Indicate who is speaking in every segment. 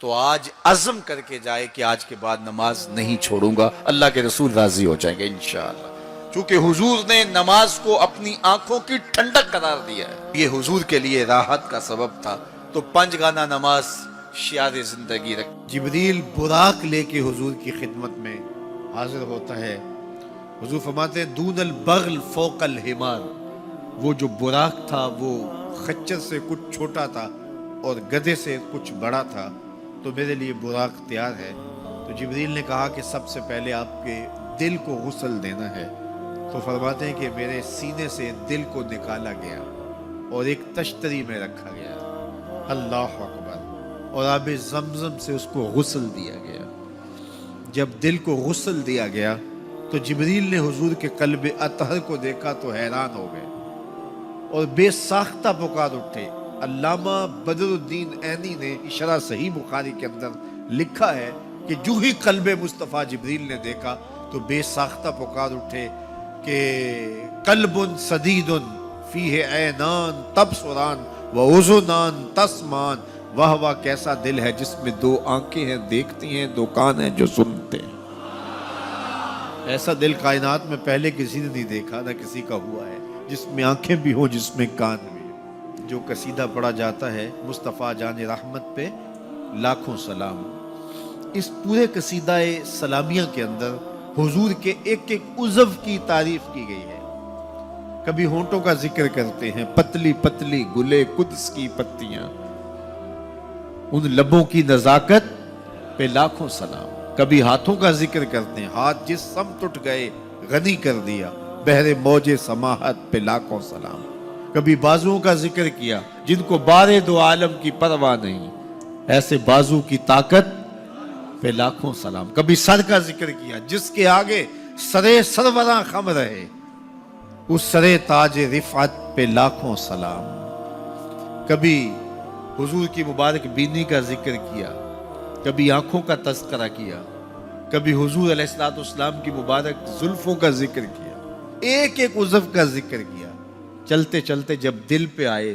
Speaker 1: تو آج عزم کر کے جائے کہ آج کے بعد نماز نہیں چھوڑوں گا، اللہ کے رسول راضی ہو جائیں گے انشاءاللہ، چونکہ حضور نے نماز کو اپنی آنکھوں کی ٹھنڈک قرار دیا ہے، یہ حضور کے لیے راحت کا سبب تھا۔ تو 5 گانا نماز شعار زندگی رکھ۔
Speaker 2: جبریل براق لے کے حضور کی خدمت میں حاضر ہوتا ہے۔ حضور فرماتے ہیں دون البغل فوق الحمار، وہ جو براق تھا وہ خچر سے کچھ چھوٹا تھا اور گدھے سے کچھ بڑا تھا، تو میرے لیے براق تیار ہے۔ تو جبریل نے کہا کہ سب سے پہلے آپ کے دل کو غسل دینا ہے، تو فرماتے ہیں کہ میرے سینے سے دل کو نکالا گیا اور ایک تشتری میں رکھا گیا، اللہ اکبر، اور آب زمزم سے اس کو غسل دیا گیا۔ جب دل کو غسل دیا گیا تو جبریل نے حضور کے قلب اطہر کو دیکھا تو حیران ہو گئے اور بے ساختہ پکار اٹھے۔ علامہ بدر الدین عینی نے شرح صحیح بخاری کے اندر لکھا ہے کہ جو ہی قلب مصطفیٰ جبریل نے دیکھا تو بے ساختہ پکار اٹھے کہ قلب سدید فیہ عینان تبصران و اذنان تسمان، واہ واہ کیسا دل ہے جس میں 2 آنکھیں ہیں دیکھتی ہیں، 2 کان ہیں جو سنتے ہیں۔ ایسا دل کائنات میں پہلے کسی نے نہیں دیکھا، نہ کسی کا ہوا ہے، جس میں آنکھیں بھی ہوں، جس میں کان بھی ہوں۔ جو قصیدہ پڑھا جاتا ہے مصطفیٰ جان رحمت پہ لاکھوں سلام، اس پورے قصیدہ سلامیہ کے اندر حضور کے ایک ایک عضو کی تعریف کی گئی ہے۔ کبھی ہونٹوں کا ذکر کرتے ہیں، پتلی پتلی گلے قدس کی پتیاں، ان لبوں کی نزاکت پہ لاکھوں سلام۔ کبھی ہاتھوں کا ذکر کرتے ہیں، ہاتھ جس سمت اٹھ گئے غنی کر دیا، بحر موج سماحت پہ لاکھوں سلام۔ کبھی بازوؤں کا ذکر کیا، جن کو بارے 2 عالم کی پرواہ نہیں، ایسے بازو کی طاقت پہ لاکھوں سلام۔ کبھی سر کا ذکر کیا، جس کے آگے سرے سروراں خم رہے، اس سرے تاج رفعت پہ لاکھوں سلام۔ کبھی حضور کی مبارک بینی کا ذکر کیا، کبھی آنکھوں کا تذکرہ کیا، کبھی حضور علیہ السلام کی مبارک زلفوں کا ذکر کیا، ایک ایک عضو کا ذکر کیا۔ چلتے چلتے جب دل پہ آئے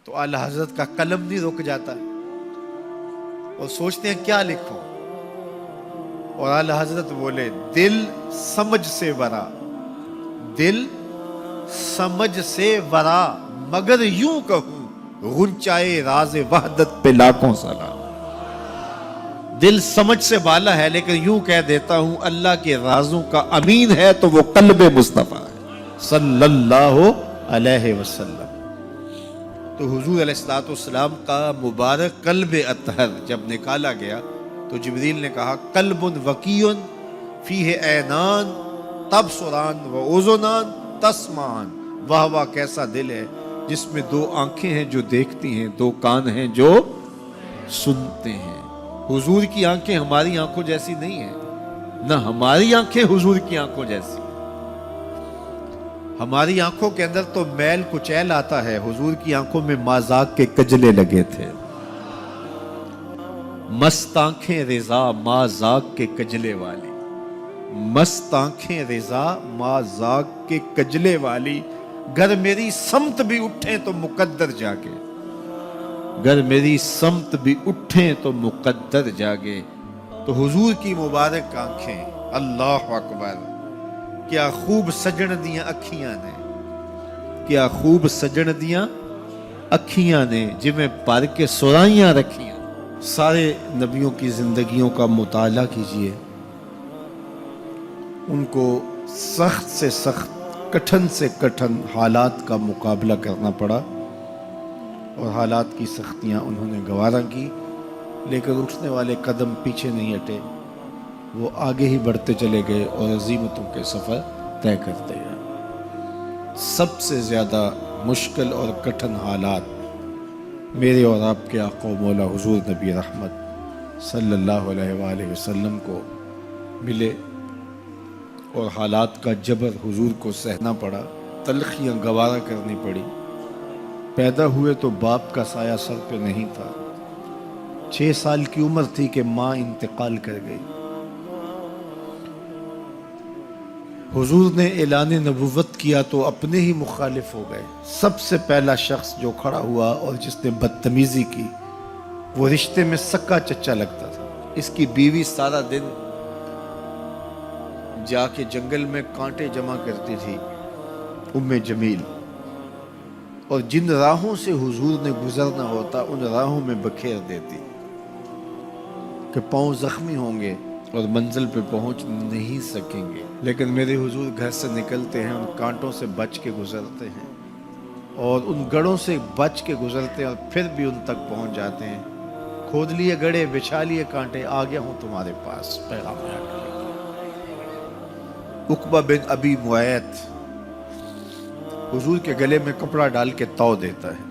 Speaker 2: تو اعلی حضرت کا قلم نہیں رک جاتا اور سوچتے ہیں کیا لکھوں، اور اعلی حضرت بولے دل سمجھ سے ورا، دل سمجھ سے ورا، مگر یوں کہوں غنچائے راز وحدت پہ لاکھوں سلام۔ دل سمجھ سے بالا ہے لیکن یوں کہہ دیتا ہوں اللہ کے رازوں کا امین ہے تو وہ قلب مصطفیٰ ہے صلی اللہ علیہ وسلم۔ تو حضور علیہ السلام کا مبارک قلب اطہر جب نکالا گیا تو جبریل نے کہا قلب وقیع فیہ عینان تبصران و اذنان تسمعان، واہ واہ کیسا دل ہے جس میں 2 آنکھیں ہیں جو دیکھتی ہیں، 2 کان ہیں جو سنتے ہیں۔ حضور کی آنکھیں ہماری آنکھوں جیسی نہیں ہیں، نہ ہماری آنکھیں حضور کی آنکھوں جیسی۔ ہماری آنکھوں کے اندر تو میل کچیل آتا ہے، حضور کی آنکھوں میں مازاق کے کجلے لگے تھے۔ مست آنکھیں رضا مازاق کے کجلے والی، مست آنکھیں رضا مازاق کے کجلے والی، گر میری سمت بھی اٹھیں تو مقدر جاگے، گر میری سمت بھی اٹھیں تو مقدر جاگے۔ تو حضور کی مبارک آنکھیں، اللہ اکبر، کیا خوب سجن دیاں اکھیاں نے، کیا خوب سجن دیاں اکھیاں نے، جویں پر کے سرائیاں رکھیاں۔ سارے نبیوں کی زندگیوں کا مطالعہ کیجئے، ان کو سخت سے سخت، کٹھن سے کٹھن حالات کا مقابلہ کرنا پڑا اور حالات کی سختیاں انہوں نے گوارا کی، لیکن اٹھنے والے قدم پیچھے نہیں ہٹے، وہ آگے ہی بڑھتے چلے گئے اور عظیمتوں کے سفر طے کرتے گئے۔ سب سے زیادہ مشکل اور کٹھن حالات میرے اور آپ کے آقا و مولا حضور نبی رحمت صلی اللہ علیہ وآلہ وسلم کو ملے اور حالات کا جبر حضور کو سہنا پڑا، تلخیاں گوارا کرنی پڑی۔ پیدا ہوئے تو باپ کا سایہ سر پہ نہیں تھا، 6 سال کی عمر تھی کہ ماں انتقال کر گئی۔ حضور نے اعلان نبوت کیا تو اپنے ہی مخالف ہو گئے۔ سب سے پہلا شخص جو کھڑا ہوا اور جس نے بدتمیزی کی وہ رشتے میں سکا چچا لگتا تھا۔ اس کی بیوی سارا دن جا کے جنگل میں کانٹے جمع کرتی تھی، ام جمیل، اور جن راہوں سے حضور نے گزرنا ہوتا ان راہوں میں بکھیر دیتی کہ پاؤں زخمی ہوں گے اور منزل پہ پہنچ نہیں سکیں گے، لیکن میرے حضور گھر سے نکلتے ہیں، ان کانٹوں سے بچ کے گزرتے ہیں اور ان گڑھوں سے بچ کے گزرتے ہیں اور پھر بھی ان تک پہنچ جاتے ہیں۔ کھود لیے گڑھے، بچھا لیے کانٹے، آ گیا ہوں تمہارے پاس پیغام لے کر۔ عقبہ بن ابی معیط حضور کے گلے میں کپڑا ڈال کے تو دیتا ہے،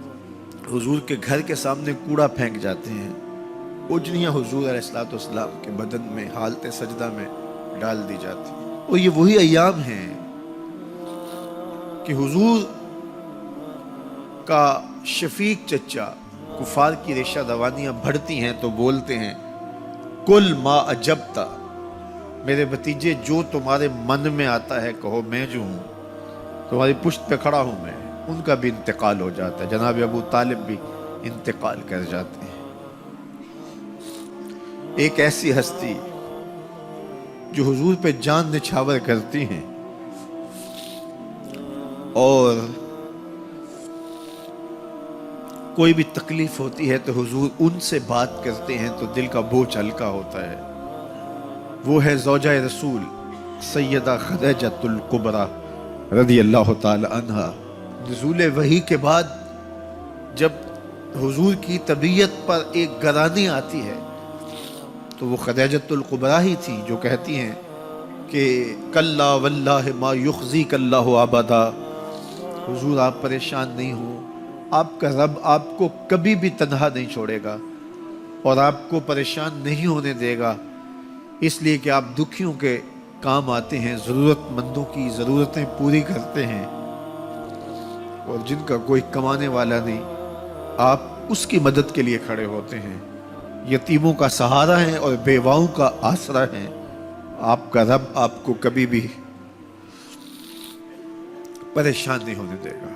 Speaker 2: حضور کے گھر کے سامنے کوڑا پھینک جاتے ہیں، اجنیاں حضور علیہ السلام کے بدن میں حالت سجدہ میں ڈال دی جاتی ہیں۔ اور یہ وہی ایام ہیں کہ حضور کا شفیق چچا کفار کی ریشہ دوانیاں بڑھتی ہیں تو بولتے ہیں کل ما اجبتا، میرے بھتیجے جو تمہارے من میں آتا ہے کہو، میں جو ہوں تمہاری پشت پہ کھڑا ہوں میں۔ ان کا بھی انتقال ہو جاتا ہے، جناب ابو طالب بھی انتقال کر جاتے ہیں۔ ایک ایسی ہستی جو حضور پہ جان نچھاور کرتی ہیں اور کوئی بھی تکلیف ہوتی ہے تو حضور ان سے بات کرتے ہیں تو دل کا بوجھ ہلکا ہوتا ہے، وہ ہے زوجہ رسول سیدہ خدیجہ الکبریٰ رضی اللہ تعالی عنہا۔ نزول وحی کے بعد جب حضور کی طبیعت پر ایک گرانی آتی ہے تو وہ خدیجہ الکبریٰ ہی تھی جو کہتی ہیں کہ کلا واللہ ما یخزیک اللہ ابدا، حضور آپ پریشان نہیں ہوں، آپ کا رب آپ کو کبھی بھی تنہا نہیں چھوڑے گا اور آپ کو پریشان نہیں ہونے دے گا، اس لیے کہ آپ دکھیوں کے کام آتے ہیں، ضرورت مندوں کی ضرورتیں پوری کرتے ہیں، اور جن کا کوئی کمانے والا نہیں آپ اس کی مدد کے لیے کھڑے ہوتے ہیں، یتیموں کا سہارا ہیں اور بیواؤں کا آسرا ہیں، آپ کا رب آپ کو کبھی بھی پریشان نہیں ہونے دے گا۔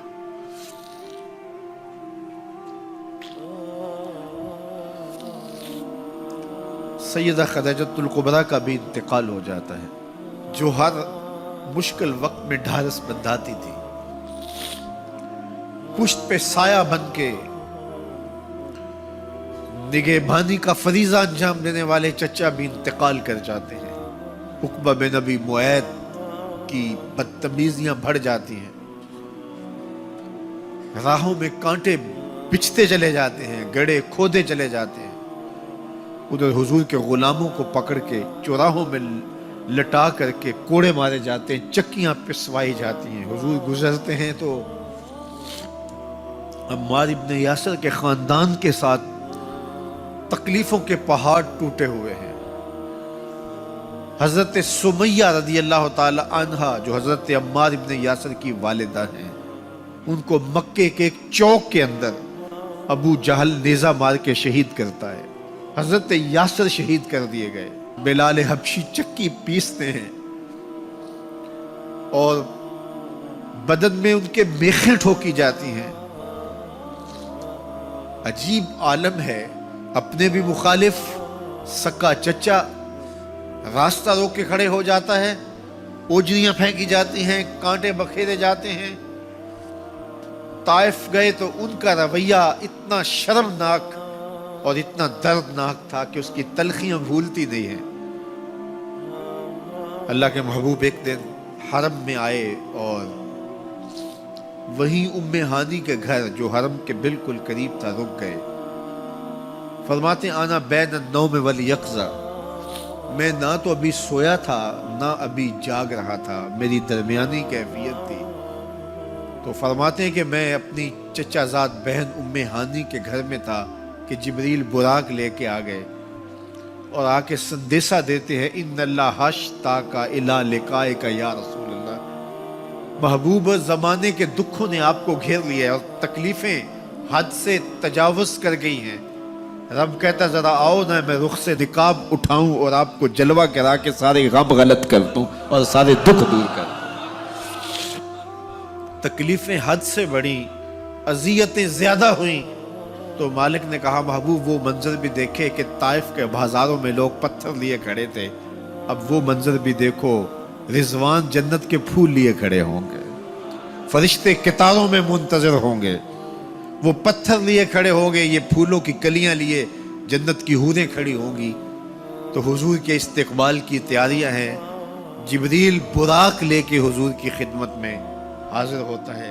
Speaker 2: سیدہ خدیجہ الکبریٰ کا بھی انتقال ہو جاتا ہے، جو ہر مشکل وقت میں ڈھارس بندھاتی تھی، پشت پہ سایہ بن کے نگہبانی کا فریضہ انجام دینے والے چچا بھی انتقال کر جاتے ہیں۔ عقبہ بن ابی معیط کی بدتمیزیاں بڑھ جاتی ہیں، راہوں میں کانٹے بچھتے چلے جاتے ہیں، گڑھے کھودے چلے جاتے ہیں، ادھر حضور کے غلاموں کو پکڑ کے چوراہوں میں لٹا کر کے کوڑے مارے جاتے ہیں، چکیاں پسوائی جاتی ہیں، حضور گزرتے ہیں تو عمار ابن یاسر کے خاندان کے ساتھ تکلیفوں کے پہاڑ ٹوٹے ہوئے ہیں۔ حضرت سمیہ رضی اللہ تعالی عنہا جو حضرت عمار ابن یاسر کی والدہ ہیں، ان کو مکے کے ایک چوک کے اندر ابو جہل نیزہ مار کے شہید کرتا ہے، حضرت یاسر شہید کر دیے گئے، بلال حبشی چکی پیستے ہیں اور بدن میں ان کے میخیں ٹھوکی جاتی ہیں۔ عجیب عالم ہے، اپنے بھی مخالف سکا چچا راستہ روک کے کھڑے ہو جاتا ہے، اوجریاں پھینکی جاتی ہیں، کانٹے بکھیرے جاتے ہیں۔ طائف گئے تو ان کا رویہ اتنا شرمناک اور اتنا دردناک تھا کہ اس کی تلخیاں بھولتی نہیں ہیں۔ اللہ کے محبوب ایک دن حرم میں آئے اور وہیں ام ہانی کے گھر جو حرم کے بالکل قریب تھا رک گئے۔ فرماتے آنا بین النوم والیقظہ، میں نہ تو ابھی سویا تھا نہ ابھی جاگ رہا تھا، میری درمیانی کیفیت تھی۔ تو فرماتے ہیں کہ میں اپنی چچا زاد بہن ام ہانی کے گھر میں تھا کہ جبریل براق لے کے آ گئے اور آ کے سندیسہ دیتے ہیں ان اللہ اشتاق الی لقائک یا رسول اللہ، محبوب زمانے کے دکھوں نے آپ کو گھیر لیا ہے اور تکلیفیں حد سے تجاوز کر گئی ہیں۔ رب کہتا ذرا آؤ نا میں رخ سے نقاب اٹھاؤں اور آپ کو جلوہ کرا کے سارے غم غلط کر دوں اور سارے دکھ دور کر دوں۔ تکلیفیں حد سے بڑھی، اذیتیں زیادہ ہوئیں، تو مالک نے کہا محبوب وہ منظر بھی دیکھے کہ طائف کے بازاروں میں لوگ پتھر لیے کھڑے تھے، اب وہ منظر بھی دیکھو، رضوان جنت کے پھول لیے کھڑے ہوں گے، فرشتے قطاروں میں منتظر ہوں گے، وہ پتھر لیے کھڑے ہوں گے، یہ پھولوں کی کلیاں لیے جنت کی حوریں کھڑی ہوں گی۔ تو حضور کے استقبال کی تیاریاں ہیں، جبریل براق لے کے حضور کی خدمت میں حاضر ہوتا ہے۔